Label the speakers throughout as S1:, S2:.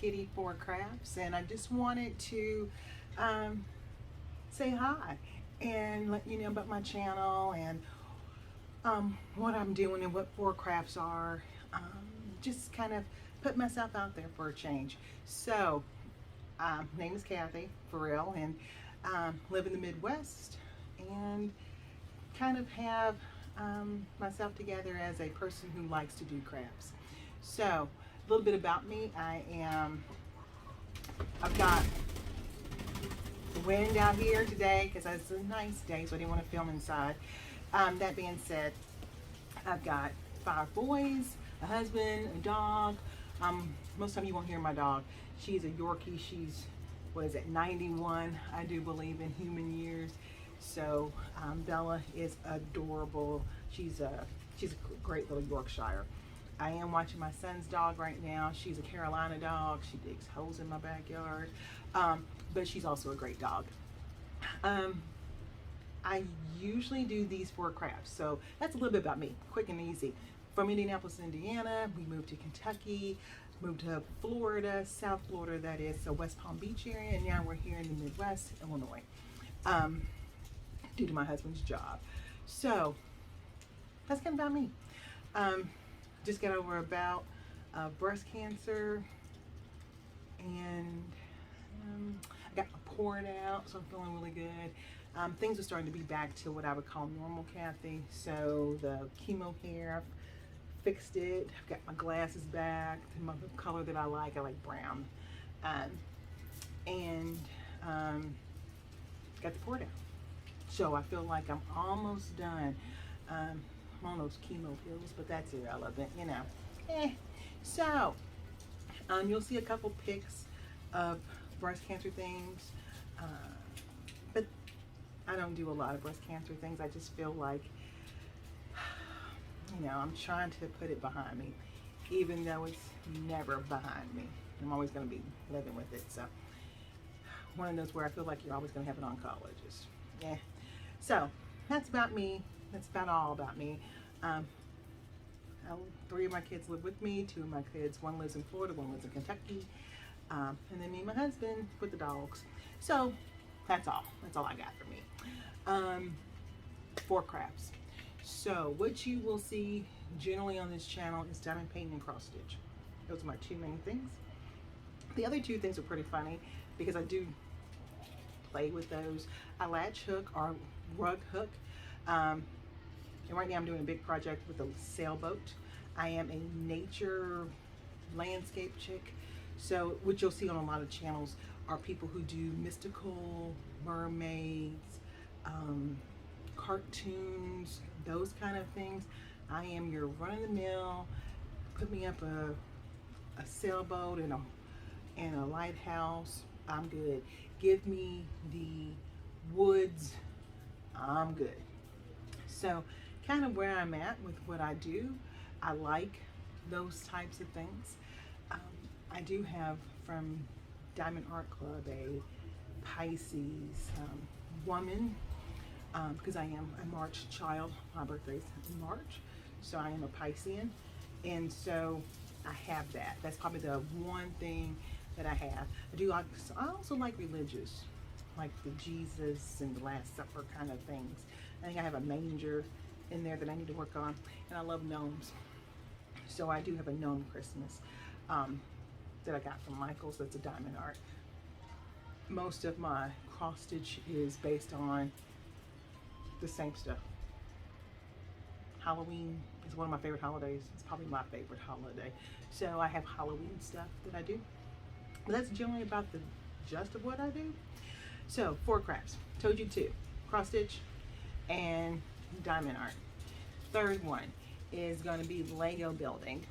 S1: Kitty for Crafts, and I just wanted to say hi and let you know about my channel and what I'm doing and what four crafts are. Just kind of put myself out there for a change. So, name is Kathy, for real, and live in the Midwest and kind of have myself together as a person who likes to do crafts. So, a little bit about me. I've got the wind out here today because it's a nice day, so I didn't want to film inside. That being said, I've got 5 boys, a husband, a dog. Most of the time you won't hear my dog. She's a Yorkie. She's, 91, I do believe, in human years. So Bella is adorable. She's a great little Yorkshire. I am watching my son's dog right now. She's a Carolina dog. She digs holes in my backyard. But she's also a great dog. I usually do these 4 crafts. So that's a little bit about me, quick and easy. From Indianapolis, Indiana, we moved to Kentucky, moved to Florida, South Florida that is, so West Palm Beach area, and now we're here in the Midwest, Illinois, due to my husband's job. So that's kind of about me. Just got over about breast cancer, and I got my port out, so I'm feeling really good. Things are starting to be back to what I would call normal, Kathy. So the chemo hair, I've fixed it. I've got my glasses back, the color that I like brown. And got the port out. So I feel like I'm almost done. I'm on those chemo pills, but that's irrelevant, you know. So, you'll see a couple pics of breast cancer things, but I don't do a lot of breast cancer things. I just feel like, you know, I'm trying to put it behind me, even though it's never behind me. I'm always going to be living with it. So, one of those where I feel like you're always going to have an oncologist. Yeah. So, that's about me. That's about all about me. 3 of my kids live with me. 2 of my kids, one lives in Florida, one lives in Kentucky. And then me and my husband with the dogs. So that's all. That's all I got for me. 4 crafts. So what you will see generally on this channel is diamond painting and cross stitch. Those are my 2 main things. The other 2 things are pretty funny because I do play with those. I latch hook or rug hook. And right now I'm doing a big project with a sailboat. I am a nature landscape chick. So what you'll see on a lot of channels are people who do mystical, mermaids, cartoons, those kind of things. I am your run-of-the-mill, put me up a sailboat and a lighthouse, I'm good. Give me the woods, I'm good. So kind of where I'm at with what I do, I like those types of things. I do have from Diamond Art Club a Pisces woman, because I am a March child. My birthday's in March, so I am a Piscean, and so I have that. That's probably the one thing that I have. I also like religious, like the Jesus and the Last Supper kind of things. I think I have a manger in there that I need to work on, and I love gnomes. So I do have a gnome Christmas that I got from Michael's. That's a diamond art. Most of my cross stitch is based on the same stuff. Halloween is one of my favorite holidays. It's probably my favorite holiday. So I have Halloween stuff that I do. But that's generally about the gist of what I do. So 4 crafts. Told you 2. Cross stitch and diamond art. Third one is going to be Lego building.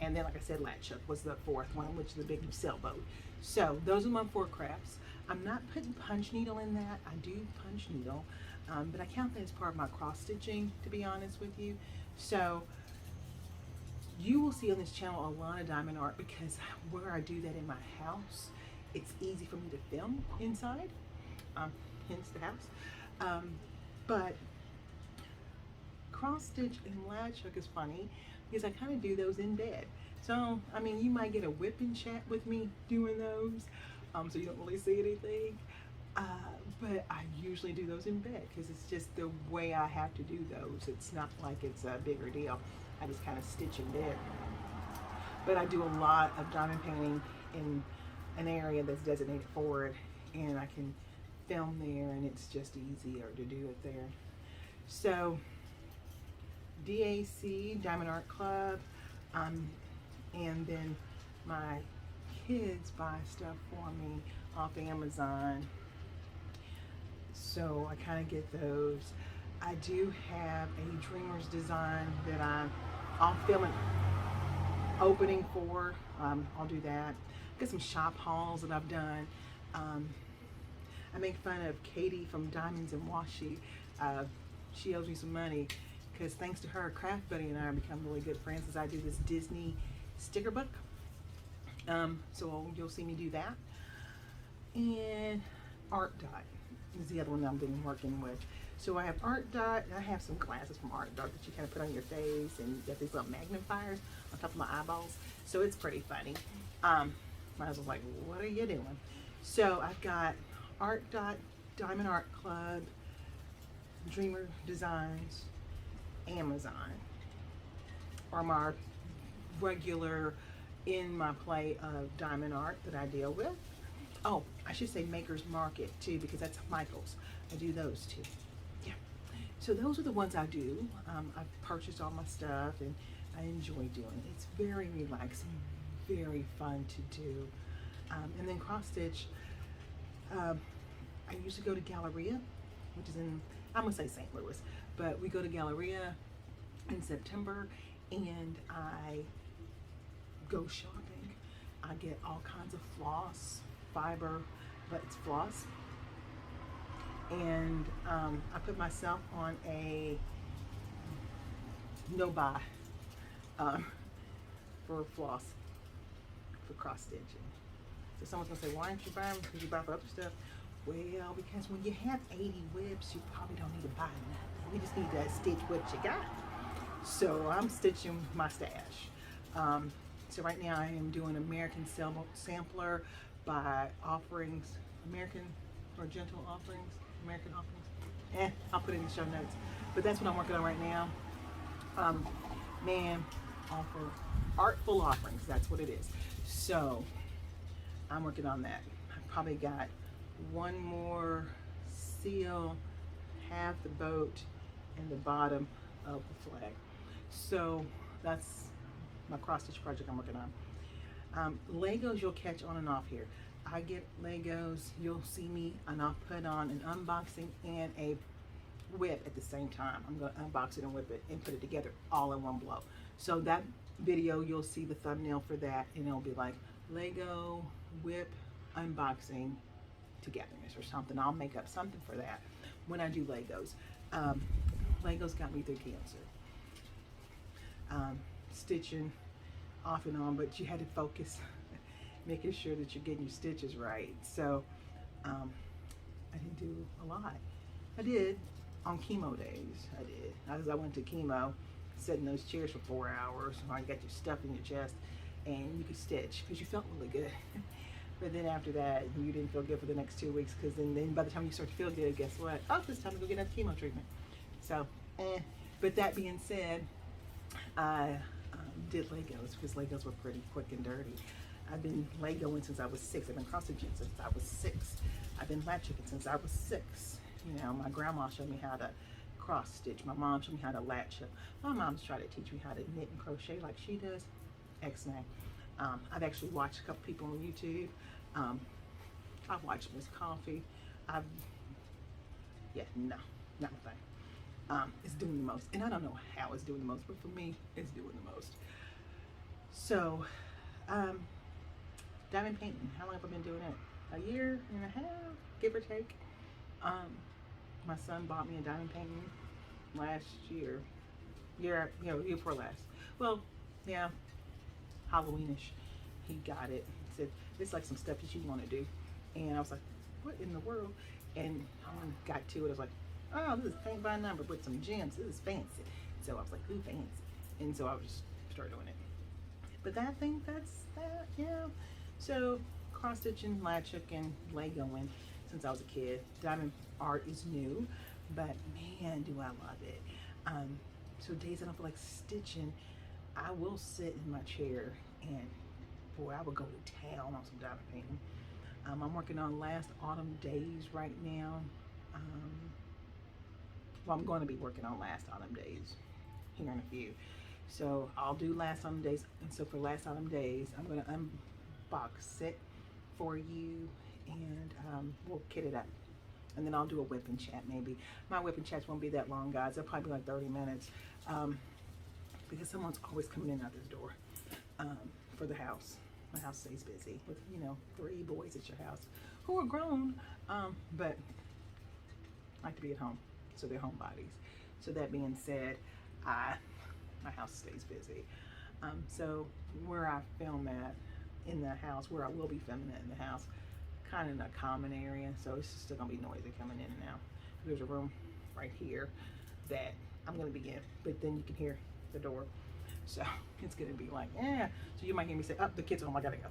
S1: And then, like I said, latch hook was the 4th one, which is the big sailboat. So those are my 4 crafts. I'm not putting punch needle in that. I do punch needle, but I count that as part of my cross stitching, to be honest with you. So you will see on this channel a lot of diamond art because where I do that in my house, it's easy for me to film inside, hence the house. But cross stitch and latch hook is funny because I kind of do those in bed. So, I mean, you might get a whip and chat with me doing those, so you don't really see anything. But I usually do those in bed because it's just the way I have to do those. It's not like it's a bigger deal. I just kind of stitch in bed. But I do a lot of diamond painting in an area that's designated for it, and I can film there, and it's just easier to do it there. So DAC, Diamond Art Club, and then my kids buy stuff for me off Amazon, so I kind of get those. I do have a Dreamers design that I'll film an opening for. I'll do that. Got some shop hauls that I've done. I make fun of Katie from Diamonds and Washi. She owes me some money because thanks to her, Craft Buddy and I have become really good friends as I do this Disney sticker book. So you'll see me do that. And Art Dot is the other one that I've been working with. So I have Art Dot, and I have some glasses from Art Dot that you kind of put on your face, and you got these little magnifiers on top of my eyeballs. So it's pretty funny. My husband's like, what are you doing? So I've got Art Dot, Diamond Art Club, Dreamer Designs, Amazon, or my regular in my play of diamond art that I deal with. Oh, I should say Maker's Market too, because that's Michael's. I do those too. Yeah. So those are the ones I do. I've purchased all my stuff and I enjoy doing it. It's very relaxing, very fun to do. And then cross stitch, I used to go to Galleria, which is in, I'm gonna say St. Louis, but we go to Galleria in September and I go shopping. I get all kinds of floss, fiber, but it's floss. And I put myself on a no buy for floss, for cross stitching. So someone's gonna say, why aren't you buying? Because you buy for other stuff. Well, because when you have 80 whips, you probably don't need to buy nothing. You just need to stitch what you got. So I'm stitching my stash. So right now I am doing American Sampler by Offerings, American or Gentle Offerings, American Offerings. I'll put it in the show notes. But that's what I'm working on right now. Artful Offerings, that's what it is. So I'm working on that. I've probably got one more seal, half the boat, and the bottom of the flag. So that's my cross stitch project I'm working on. Legos you'll catch on and off here. I get Legos, you'll see me, and I'll put on an unboxing and a whip at the same time. I'm gonna unbox it and whip it and put it together all in one blow. So that video, you'll see the thumbnail for that, and it'll be like Lego whip unboxing togetherness or something. I'll make up something for that when I do Legos. Legos got me through cancer. Stitching off and on, but you had to focus making sure that you're getting your stitches right. So I didn't do a lot. I did on chemo days. I did. As I went to chemo, sat in those chairs for 4 hours. I got your stuff in your chest and you could stitch because you felt really good. But then after that, you didn't feel good for the next 2 weeks because then by the time you start to feel good, guess what? Oh, it's time to go get another chemo treatment. So, but that being said, I did Legos because Legos were pretty quick and dirty. I've been Legoing since I was 6. I've been cross stitching since I was 6. I've been latch hooking since I was 6. You know, my grandma showed me how to cross stitch. My mom showed me how to latch hook. My mom's tried to teach me how to knit and crochet like she does. X-nay. I've actually watched a couple people on YouTube. I've watched Miss Coffee. Yeah, no, not my thing. It's doing the most. And I don't know how it's doing the most, but for me, it's doing the most. So, diamond painting. How long have I been doing it? A year and a half, give or take. My son bought me a diamond painting last year. Year before last. Well, yeah, Halloweenish. He got it. He said, it's like some stuff that you want to do. And I was like, what in the world? And I got to it. I was like, oh, this is paint by number with some gems. This is fancy. So I was like, ooh, fancy. And so I would just start doing it. But that thing, that's that, yeah. So cross stitching, latch hooking, Legoing since I was a kid. Diamond art is new, but man, do I love it. So days I don't feel like stitching, I will sit in my chair and boy, I would go to town on some diamond painting. I'm working on Last Autumn Days right now. Well, I'm going to be working on Last Autumn Days here in a few. So I'll do Last Autumn Days. And so for Last Autumn Days, I'm going to unbox it for you and we'll kit it up. And then I'll do a whip and chat maybe. My whip and chats won't be that long, guys. They'll probably be like 30 minutes because someone's always coming in out this door for the house. My house stays busy with, you know, 3 boys at your house who are grown, but like to be at home. So they're homebodies. So that being said, my house stays busy. So where I film at in the house, where I will be filming at in the house, kind of in a common area. So it's still gonna be noisy coming in and out. There's a room right here that I'm gonna be in, but then you can hear the door. So it's gonna be like, yeah. So you might hear me say, oh, the kids are home, I gotta go.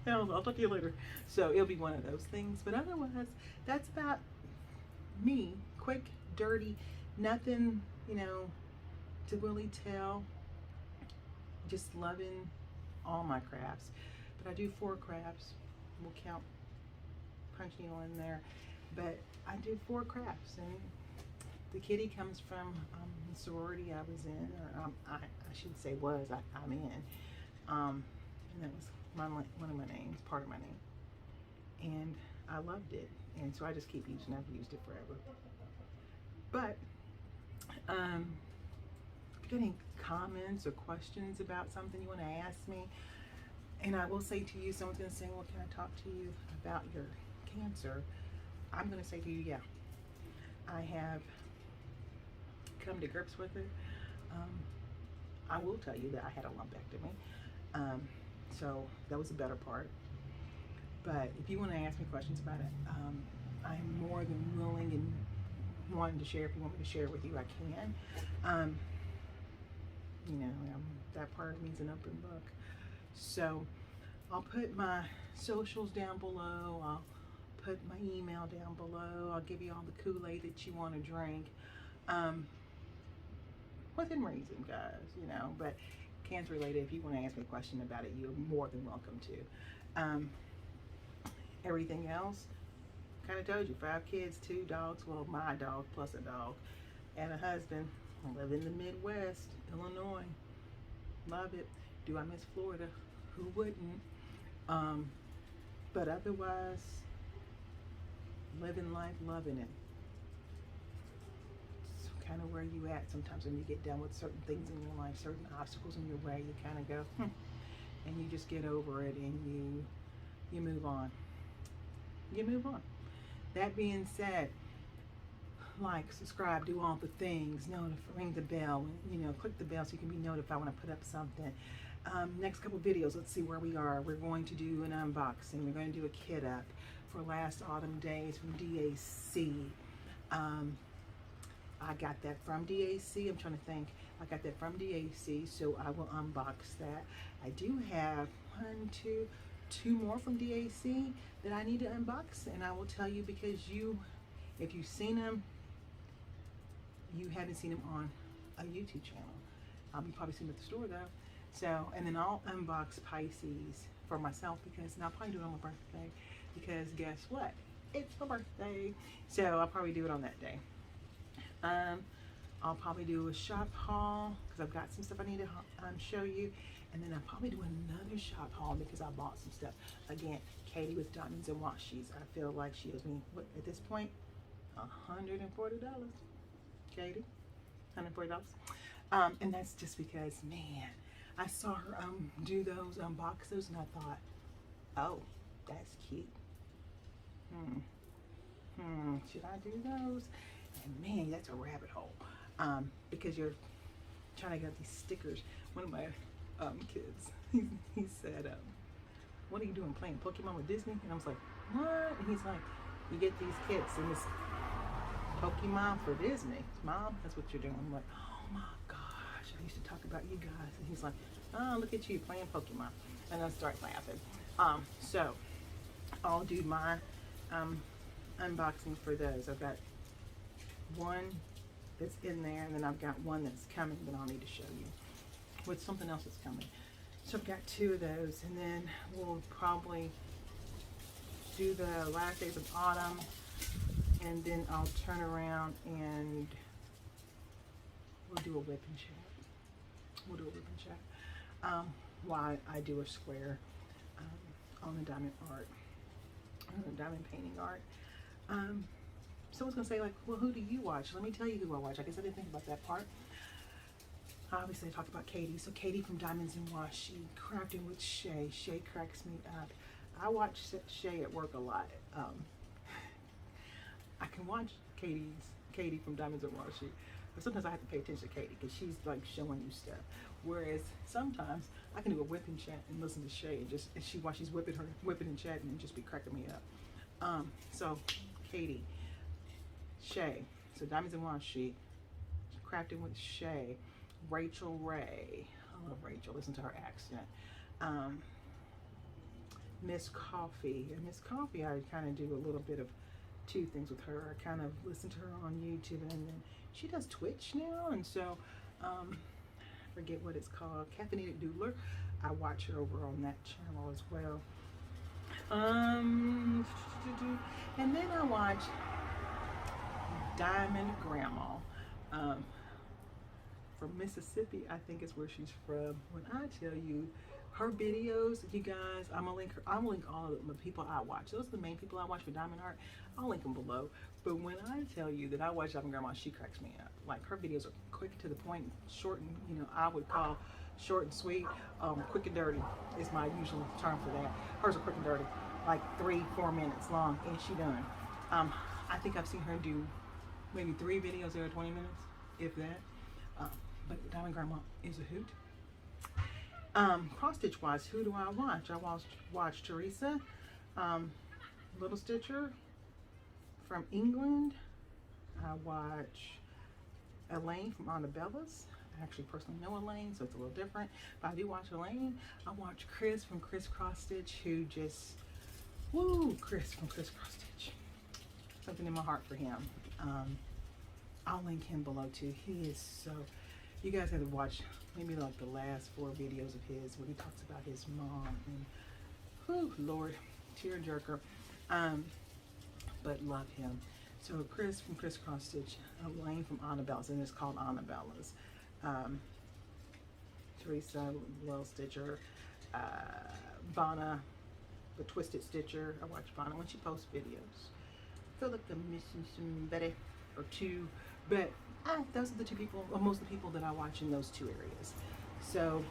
S1: I'll talk to you later. So it'll be one of those things. But otherwise, that's about me. Quick, dirty, nothing, you know, to really tell. Just loving all my crafts. But I do 4 crafts. We'll count punch needle in there. But I do 4 crafts. And the kitty comes from the sorority I was in, or I should say was, I'm in. And that was one of my names, part of my name. And I loved it. And so I just keep using it. I've used it forever. But if you got any comments or questions about something you want to ask me, and I will say to you, someone's going to say, well, can I talk to you about your cancer? I'm going to say to you, yeah. I have come to grips with it. I will tell you that I had a lumpectomy. So that was the better part. But if you want to ask me questions about it, I'm more than willing and wanting to share. If you want me to share with you, I can. You know, that part of me is an open book. So I'll put my socials down below. I'll put my email down below. I'll give you all the Kool-Aid that you want to drink. Within reason, guys, you know, but cancer related, if you want to ask me a question about it, you're more than welcome to. Everything else, kind of told you, 5 kids, 2 dogs, well, my dog plus a dog, and a husband. I live in the Midwest, Illinois. Love it. Do I miss Florida? Who wouldn't? But otherwise, living life, loving it. So kind of where you at sometimes when you get done with certain things in your life, certain obstacles in your way, you kind of go, and you just get over it and you move on. You move on. That being said, like, subscribe, do all the things, ring the bell, you know, click the bell so you can be notified when I put up something. Next couple videos, let's see where we are. We're going to do an unboxing. We're going to do a kit up for Last Autumn Days from DAC. I got that from DAC. I'm trying to think. I got that from DAC, so I will unbox that. I do have 2 more from DAC that I need to unbox, and I will tell you because if you've seen them, you haven't seen them on a YouTube channel. You probably seen them at the store though. So, and then I'll unbox Pisces for myself and I'll probably do it on my birthday because guess what? It's my birthday. So I'll probably do it on that day. I'll probably do a shop haul because I've got some stuff I need to show you. And then I'll probably do another shop haul because I bought some stuff. Again, Katie with Diamonds and Washies. I feel like she owes me, what, at this point, $140. Katie, $140. And that's just because, man, I saw her do those, unbox those, and I thought, oh, that's cute. Should I do those? And man, that's a rabbit hole. Because you're trying to get these stickers. One of my kids, he said, what are you doing, playing Pokemon with Disney? And I was like, what? And he's like, you get these kits and it's Pokemon for Disney. Mom, that's what you're doing. I'm like, oh my gosh, I used to talk about you guys. And he's like, oh, look at you playing Pokemon. And I start laughing. So I'll do my unboxing for those. I've got one that's in there, and then I've got one that's coming that I'll need to show you with something else that's coming. So I've got 2 of those, and then we'll probably do the last days of autumn, and then I'll turn around and we'll do a whip and chat. We'll do a whip and chat. Why I do a square on the diamond art, on the diamond painting art. Someone's gonna say like, well, who do you watch? Let me tell you who I watch. I guess I didn't think about that part. Obviously I talked about Katie. So Katie from Diamonds and Washi, Crafting with Shay. Shay cracks me up. I watch Shay at work a lot. I can watch Katie from Diamonds and Washi, but sometimes I have to pay attention to Katie because she's like showing you stuff. Whereas sometimes I can do a whip and chat and listen to Shay and just while she's whipping and chatting and just be cracking me up. So Katie, Shay, so Diamonds and Washi, Crafting with Shay, Rachel Ray. I love Rachel. Listen to her accent. Miss Coffee. And Miss Coffee, I kind of do a little bit of 2 things with her. I kind of listen to her on YouTube, and then she does Twitch now, and so I forget what it's called. Caffeinated Doodler. I watch her over on that channel as well. And then I watch Diamond Grandma. From Mississippi, I think is where she's from. When I tell you her videos, you guys, I'm gonna link all of the people I watch. Those are the main people I watch for diamond art. I'll link them below. But when I tell you that I watch Diamond Grandma, she cracks me up. Like, her videos are quick to the point, short, and I would call short and sweet. Quick and dirty is my usual term for that. Hers are quick and dirty, like 3-4 minutes long, and she done. I think I've seen her do maybe 3 videos that are 20 minutes, if that. But Diamond Grandma is a hoot. Cross stitch wise, who do I watch? I watch Teresa, Little Stitcher from England. I watch Elaine from Annabella's. I actually personally know Elaine, so it's a little different, but I do watch Elaine. I watch Chris from Chris Cross Stitch, who just, woo, Chris from Chris Cross Stitch. Something in my heart for him. I'll link him below too. He is so, you guys have to watch maybe like the last 4 videos of his where he talks about his mom, and whew, Lord, tear jerker. But love him. So Chris from Chris Cross Stitch, Elaine from Annabella's, and it's called Annabella's. Teresa, Little Stitcher, Vanna, the Twisted Stitcher. I watch Vanna when she posts videos. I feel like I'm missing somebody or 2, but those are the 2 people, or most of the people that I watch in those 2 areas. So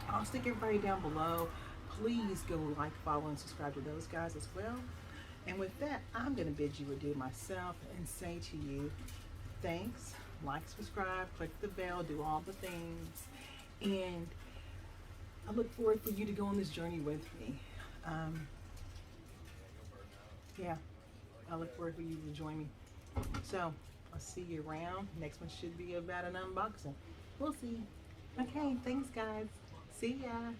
S1: I'll stick everybody down below. Please go like, follow, and subscribe to those guys as well. And with that, I'm going to bid you adieu myself and say to you, thanks, like, subscribe, click the bell, do all the things. And I look forward for you to go on this journey with me. Yeah, I look forward for you to join me. So I'll see you around. Next one should be about an unboxing. We'll see. Okay, thanks guys. See ya.